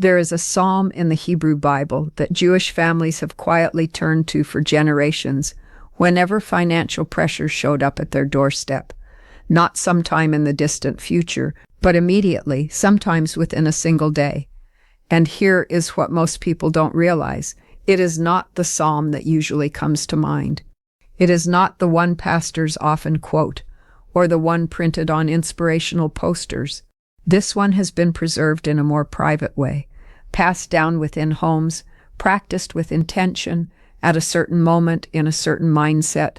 There is a psalm in the Hebrew Bible that Jewish families have quietly turned to for generations whenever financial pressures showed up at their doorstep. Not sometime in the distant future, but immediately, sometimes within a single day. And here is what most people don't realize. It is not the psalm that usually comes to mind. It is not the one pastors often quote, or the one printed on inspirational posters. This one has been preserved in a more private way, passed down within homes, practiced with intention, at a certain moment in a certain mindset.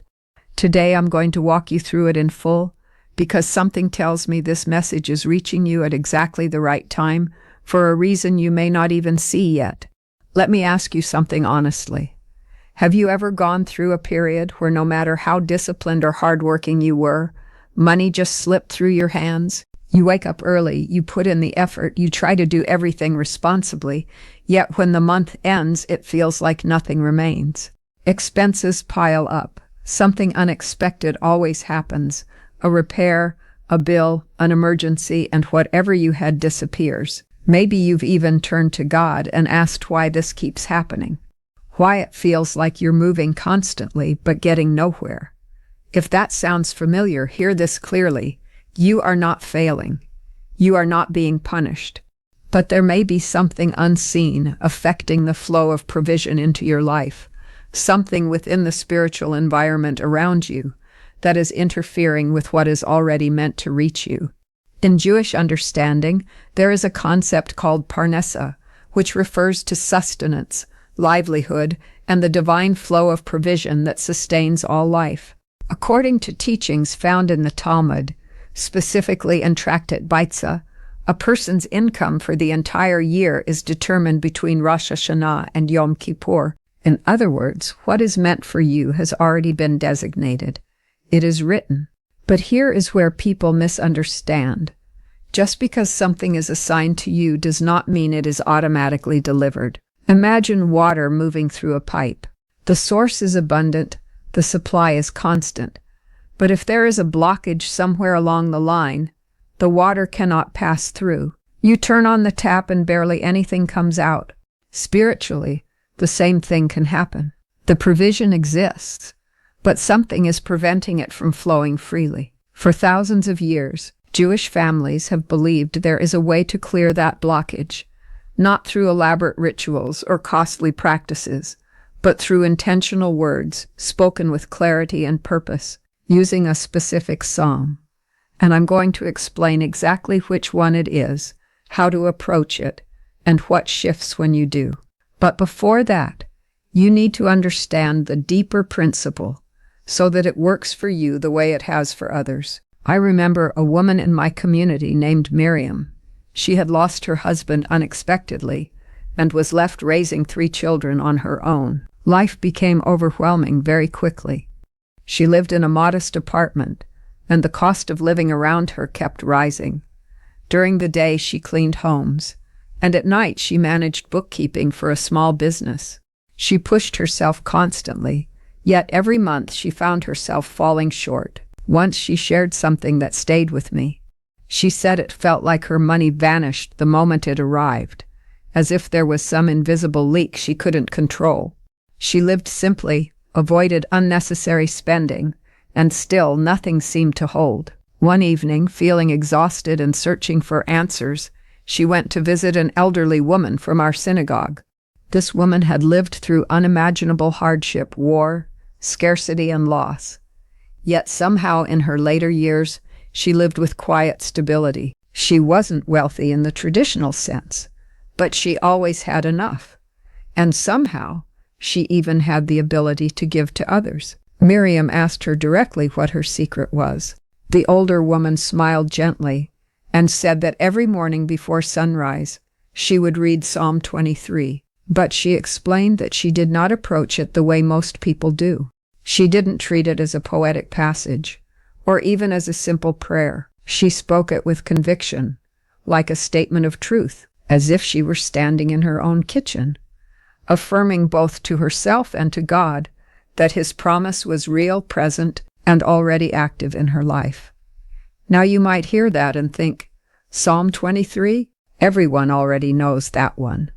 Today I'm going to walk you through it in full, because something tells me this message is reaching you at exactly the right time, for a reason you may not even see yet. Let me ask you something honestly. Have you ever gone through a period where no matter how disciplined or hardworking you were, money just slipped through your hands? You wake up early, you put in the effort, you try to do everything responsibly, yet when the month ends, it feels like nothing remains. Expenses pile up. Something unexpected always happens. A repair, a bill, an emergency, and whatever you had disappears. Maybe you've even turned to God and asked why this keeps happening. Why it feels like you're moving constantly but getting nowhere. If that sounds familiar, hear this clearly. You are not failing. You are not being punished. But there may be something unseen affecting the flow of provision into your life, something within the spiritual environment around you that is interfering with what is already meant to reach you. In Jewish understanding, there is a concept called parnessa, which refers to sustenance, livelihood, and the divine flow of provision that sustains all life. According to teachings found in the Talmud, specifically in Tractate Beitza, a person's income for the entire year is determined between Rosh Hashanah and Yom Kippur. In other words, what is meant for you has already been designated. It is written. But here is where people misunderstand. Just because something is assigned to you does not mean it is automatically delivered. Imagine water moving through a pipe. The source is abundant, the supply is constant. But if there is a blockage somewhere along the line, the water cannot pass through. You turn on the tap and barely anything comes out. Spiritually, the same thing can happen. The provision exists, but something is preventing it from flowing freely. For thousands of years, Jewish families have believed there is a way to clear that blockage, not through elaborate rituals or costly practices, but through intentional words spoken with clarity and purpose, using a specific psalm. And I'm going to explain exactly which one it is, how to approach it, and what shifts when you do. But before that, you need to understand the deeper principle so that it works for you the way it has for others. I remember a woman in my community named Miriam. She had lost her husband unexpectedly and was left raising 3 children on her own. Life became overwhelming very quickly. She lived in a modest apartment, and the cost of living around her kept rising. During the day, she cleaned homes, and at night she managed bookkeeping for a small business. She pushed herself constantly, yet every month she found herself falling short. Once she shared something that stayed with me. She said it felt like her money vanished the moment it arrived, as if there was some invisible leak she couldn't control. She lived simply, avoided unnecessary spending, and still nothing seemed to hold. One evening, feeling exhausted and searching for answers, she went to visit an elderly woman from our synagogue. This woman had lived through unimaginable hardship, war, scarcity, and loss. Yet somehow in her later years, she lived with quiet stability. She wasn't wealthy in the traditional sense, but she always had enough. And somehow, she even had the ability to give to others. Miriam asked her directly what her secret was. The older woman smiled gently and said that every morning before sunrise, she would read Psalm 23. But she explained that she did not approach it the way most people do. She didn't treat it as a poetic passage, or even as a simple prayer. She spoke it with conviction, like a statement of truth, as if she were standing in her own kitchen, affirming both to herself and to God that His promise was real, present, and already active in her life. Now you might hear that and think, Psalm 23? Everyone already knows that one.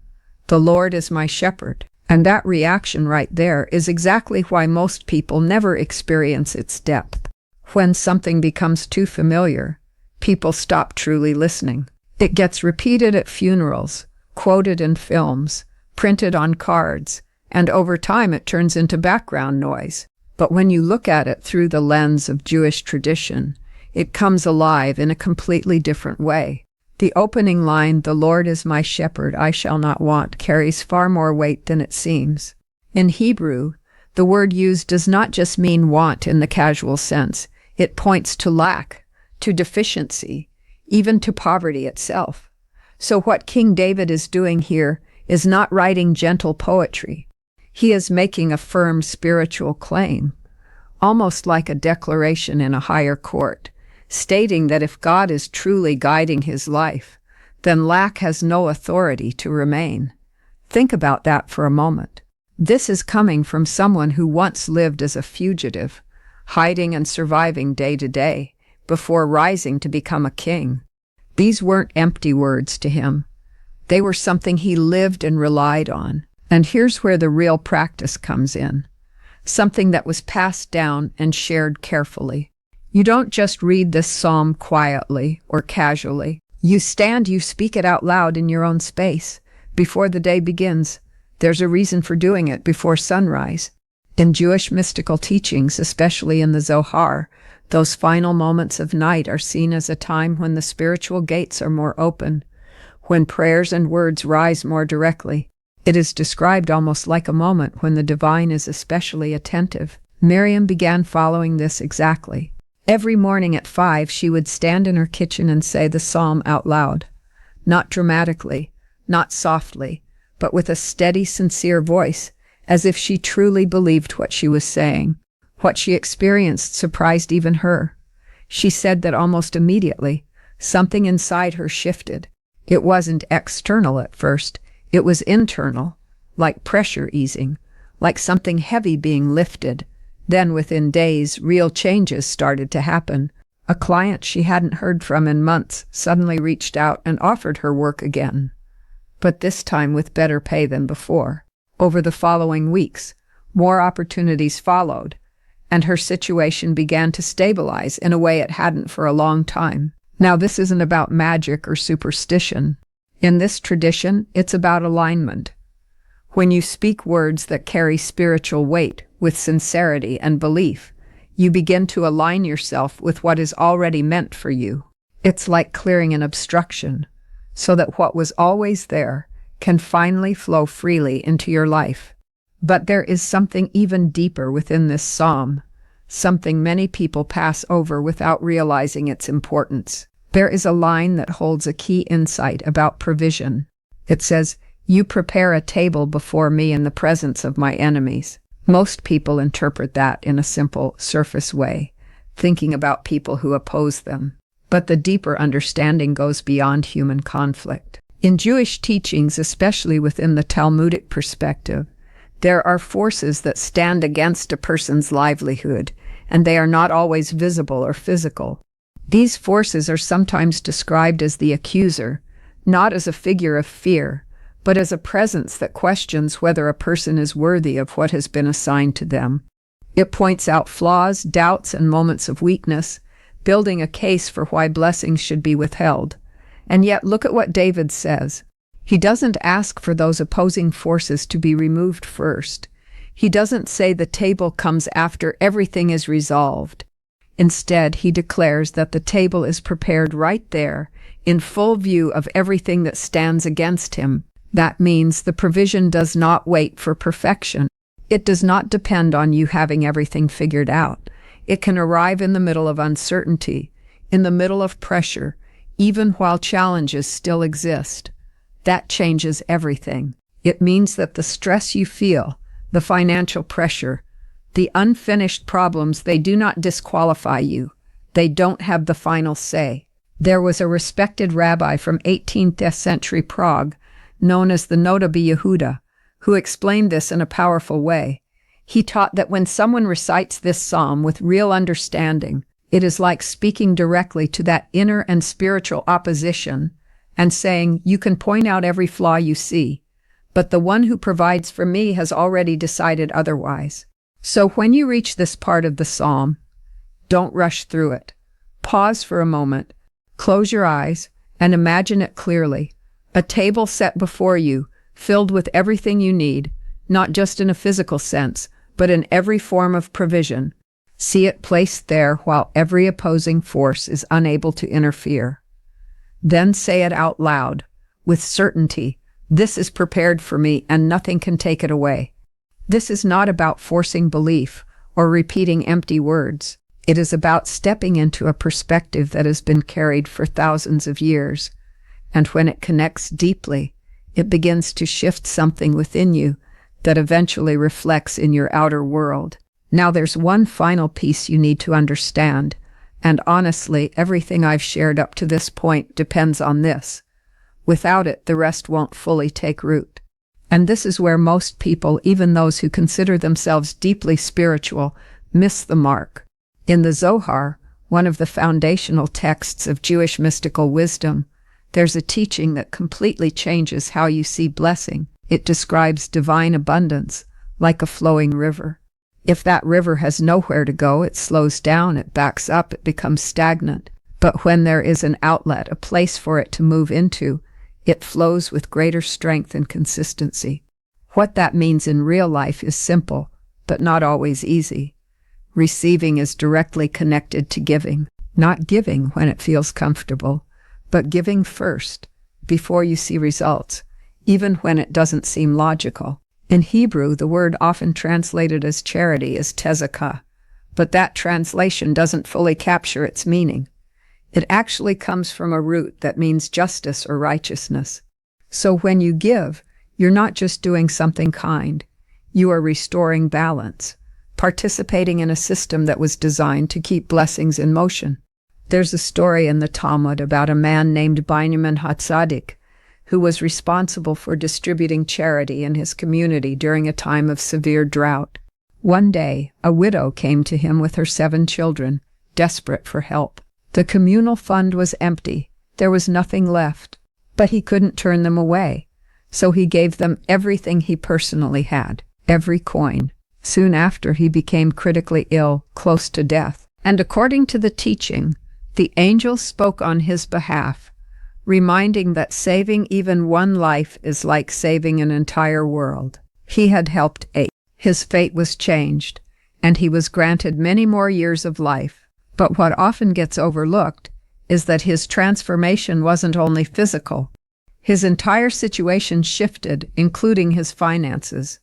The Lord is my shepherd. And that reaction right there is exactly why most people never experience its depth. When something becomes too familiar, people stop truly listening. It gets repeated at funerals, quoted in films, printed on cards, and over time it turns into background noise. But when you look at it through the lens of Jewish tradition, it comes alive in a completely different way. The opening line, "The Lord is my shepherd, I shall not want," carries far more weight than it seems. In Hebrew, the word used does not just mean want in the casual sense. It points to lack, to deficiency, even to poverty itself. So what King David is doing here is not writing gentle poetry. He is making a firm spiritual claim, almost like a declaration in a higher court, stating that if God is truly guiding his life, then lack has no authority to remain. Think about that for a moment. This is coming from someone who once lived as a fugitive, hiding and surviving day to day, before rising to become a king. These weren't empty words to him. They were something he lived and relied on. And here's where the real practice comes in. Something that was passed down and shared carefully. You don't just read this psalm quietly or casually. You speak it out loud in your own space. Before the day begins, there's a reason for doing it before sunrise. In Jewish mystical teachings, especially in the Zohar, those final moments of night are seen as a time when the spiritual gates are more open, when prayers and words rise more directly. It is described almost like a moment when the divine is especially attentive. Miriam began following this exactly. Every morning at 5, she would stand in her kitchen and say the psalm out loud. Not dramatically, not softly, but with a steady, sincere voice, as if she truly believed what she was saying. What she experienced surprised even her. She said that almost immediately, something inside her shifted. It wasn't external at first, it was internal, like pressure easing, like something heavy being lifted. Then within days, real changes started to happen. A client she hadn't heard from in months suddenly reached out and offered her work again, but this time with better pay than before. Over the following weeks, more opportunities followed, and her situation began to stabilize in a way it hadn't for a long time. Now, this isn't about magic or superstition. In this tradition, it's about alignment. When you speak words that carry spiritual weight with sincerity and belief, you begin to align yourself with what is already meant for you. It's like clearing an obstruction, so that what was always there can finally flow freely into your life. But there is something even deeper within this psalm, something many people pass over without realizing its importance. There is a line that holds a key insight about provision. It says, "You prepare a table before me in the presence of my enemies." Most people interpret that in a simple, surface way, thinking about people who oppose them. But the deeper understanding goes beyond human conflict. In Jewish teachings, especially within the Talmudic perspective, there are forces that stand against a person's livelihood, and they are not always visible or physical. These forces are sometimes described as the accuser, not as a figure of fear, but as a presence that questions whether a person is worthy of what has been assigned to them. It points out flaws, doubts, and moments of weakness, building a case for why blessings should be withheld. And yet, look at what David says. He doesn't ask for those opposing forces to be removed first. He doesn't say the table comes after everything is resolved. Instead, he declares that the table is prepared right there, in full view of everything that stands against him. That means the provision does not wait for perfection. It does not depend on you having everything figured out. It can arrive in the middle of uncertainty, in the middle of pressure, even while challenges still exist. That changes everything. It means that the stress you feel, the financial pressure, the unfinished problems, they do not disqualify you. They don't have the final say. There was a respected rabbi from 18th century Prague, known as the Notabbi Yehuda, who explained this in a powerful way. He taught that when someone recites this psalm with real understanding, it is like speaking directly to that inner and spiritual opposition and saying, "You can point out every flaw you see, but the one who provides for me has already decided otherwise." So when you reach this part of the psalm, don't rush through it. Pause for a moment, close your eyes, and imagine it clearly. A table set before you, filled with everything you need, not just in a physical sense, but in every form of provision. See it placed there while every opposing force is unable to interfere. Then say it out loud, with certainty, "This is prepared for me and nothing can take it away." This is not about forcing belief or repeating empty words. It is about stepping into a perspective that has been carried for thousands of years. And when it connects deeply, it begins to shift something within you that eventually reflects in your outer world. Now there's one final piece you need to understand, and honestly, everything I've shared up to this point depends on this. Without it, the rest won't fully take root. And this is where most people, even those who consider themselves deeply spiritual, miss the mark. In the Zohar, one of the foundational texts of Jewish mystical wisdom, there's a teaching that completely changes how you see blessing. It describes divine abundance like a flowing river. If that river has nowhere to go, it slows down, it backs up, it becomes stagnant. But when there is an outlet, a place for it to move into, it flows with greater strength and consistency. What that means in real life is simple, but not always easy. Receiving is directly connected to giving, not giving when it feels comfortable, but giving first, before you see results, even when it doesn't seem logical. In Hebrew, the word often translated as charity is tzedakah, but that translation doesn't fully capture its meaning. It actually comes from a root that means justice or righteousness. So when you give, you're not just doing something kind, you are restoring balance, participating in a system that was designed to keep blessings in motion. There's a story in the Talmud about a man named Binyamin HaTzadik, who was responsible for distributing charity in his community during a time of severe drought. One day, a widow came to him with her 7 children, desperate for help. The communal fund was empty. There was nothing left. But he couldn't turn them away, so he gave them everything he personally had, every coin. Soon after, he became critically ill, close to death. And according to the teaching, the angel spoke on his behalf, reminding that saving even one life is like saving an entire world. He had helped 8. His fate was changed, and he was granted many more years of life. But what often gets overlooked is that his transformation wasn't only physical. His entire situation shifted, including his finances.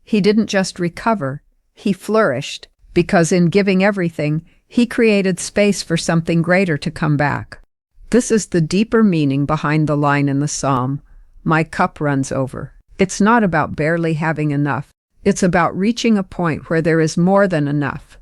He didn't just recover, he flourished, because in giving everything, he created space for something greater to come back. This is the deeper meaning behind the line in the psalm, "My cup runs over." It's not about barely having enough. It's about reaching a point where there is more than enough,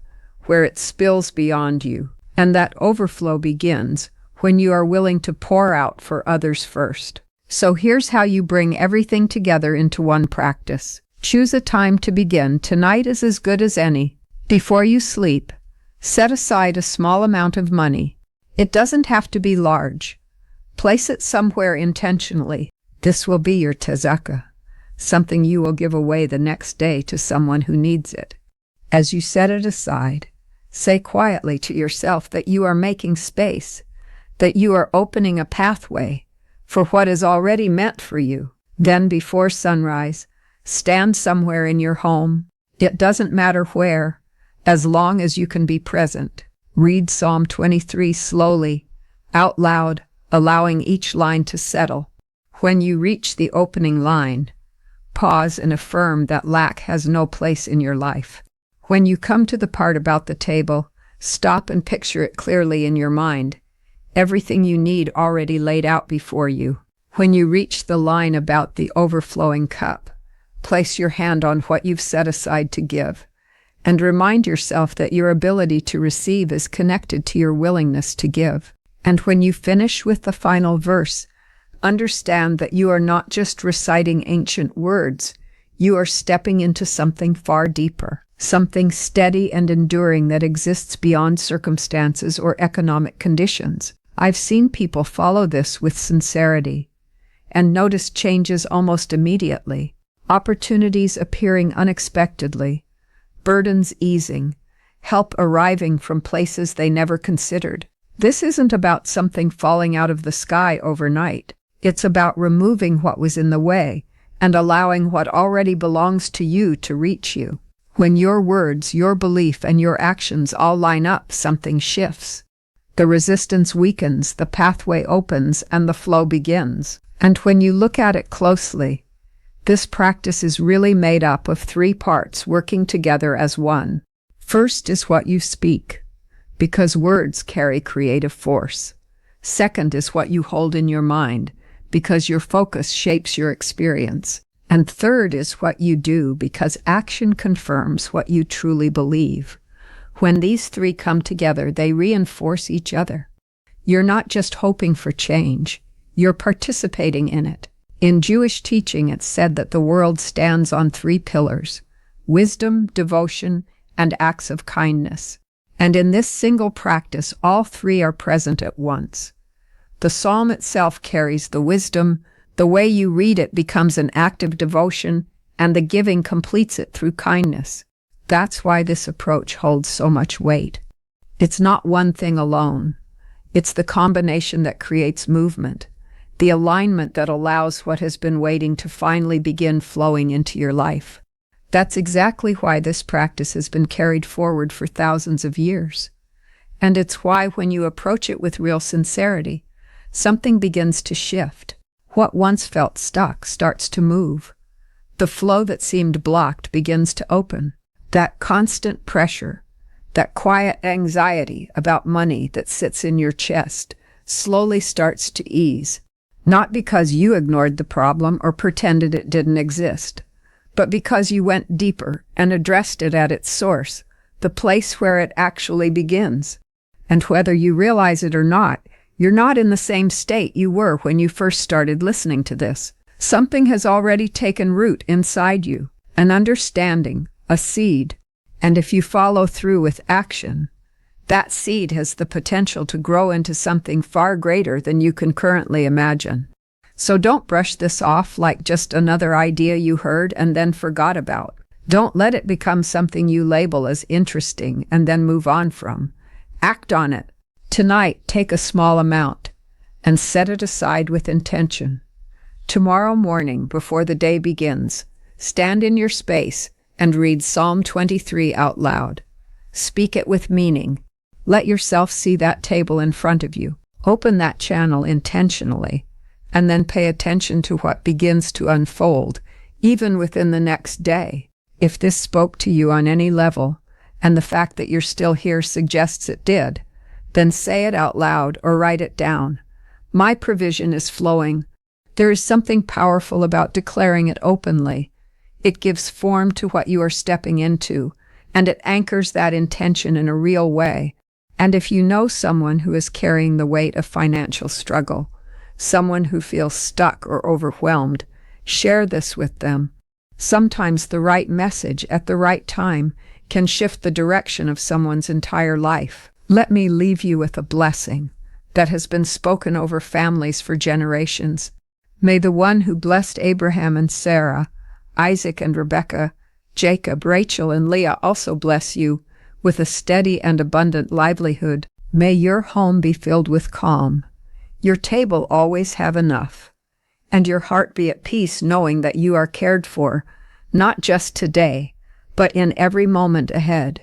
where it spills beyond you. And that overflow begins when you are willing to pour out for others first. So here's how you bring everything together into one practice. Choose a time to begin. Tonight is as good as any. Before you sleep, set aside a small amount of money. It doesn't have to be large. Place it somewhere intentionally. This will be your tzedakah, something you will give away the next day to someone who needs it. As you set it aside, say quietly to yourself that you are making space, that you are opening a pathway for what is already meant for you. Then before sunrise, stand somewhere in your home. It doesn't matter where, as long as you can be present. Read Psalm 23 slowly, out loud, allowing each line to settle. When you reach the opening line, pause and affirm that lack has no place in your life. When you come to the part about the table, stop and picture it clearly in your mind. Everything you need already laid out before you. When you reach the line about the overflowing cup, place your hand on what you've set aside to give, and remind yourself that your ability to receive is connected to your willingness to give. And when you finish with the final verse, understand that you are not just reciting ancient words, you are stepping into something far deeper, something steady and enduring that exists beyond circumstances or economic conditions. I've seen people follow this with sincerity and notice changes almost immediately, opportunities appearing unexpectedly, burdens easing, help arriving from places they never considered. This isn't about something falling out of the sky overnight. It's about removing what was in the way and allowing what already belongs to you to reach you. When your words, your belief, and your actions all line up, something shifts. The resistance weakens, the pathway opens, and the flow begins. And when you look at it closely, this practice is really made up of three parts working together as one. First is what you speak, because words carry creative force. Second is what you hold in your mind, because your focus shapes your experience. And third is what you do, because action confirms what you truly believe. When these three come together, they reinforce each other. You're not just hoping for change, you're participating in it. In Jewish teaching, it's said that the world stands on three pillars: wisdom, devotion, and acts of kindness. And in this single practice, all three are present at once. The psalm itself carries the wisdom, the way you read it becomes an act of devotion, and the giving completes it through kindness. That's why this approach holds so much weight. It's not one thing alone. It's the combination that creates movement, the alignment that allows what has been waiting to finally begin flowing into your life. That's exactly why this practice has been carried forward for thousands of years. And it's why when you approach it with real sincerity, something begins to shift. What once felt stuck starts to move. The flow that seemed blocked begins to open. That constant pressure, that quiet anxiety about money that sits in your chest, slowly starts to ease. Not because you ignored the problem or pretended it didn't exist, but because you went deeper and addressed it at its source, the place where it actually begins. And whether you realize it or not, you're not in the same state you were when you first started listening to this. Something has already taken root inside you, an understanding, a seed. And if you follow through with action, that seed has the potential to grow into something far greater than you can currently imagine. So don't brush this off like just another idea you heard and then forgot about. Don't let it become something you label as interesting and then move on from. Act on it. Tonight, take a small amount and set it aside with intention. Tomorrow morning, before the day begins, stand in your space and read Psalm 23 out loud. Speak it with meaning. Let yourself see that table in front of you. Open that channel intentionally, and then pay attention to what begins to unfold, even within the next day. If this spoke to you on any level, and the fact that you're still here suggests it did, then say it out loud or write it down. My provision is flowing. There is something powerful about declaring it openly. It gives form to what you are stepping into, and it anchors that intention in a real way. And if you know someone who is carrying the weight of financial struggle, someone who feels stuck or overwhelmed, share this with them. Sometimes the right message at the right time can shift the direction of someone's entire life. Let me leave you with a blessing that has been spoken over families for generations. May the one who blessed Abraham and Sarah, Isaac and Rebekah, Jacob, Rachel, and Leah also bless you with a steady and abundant livelihood. May your home be filled with calm, your table always have enough, and your heart be at peace knowing that you are cared for, not just today, but in every moment ahead.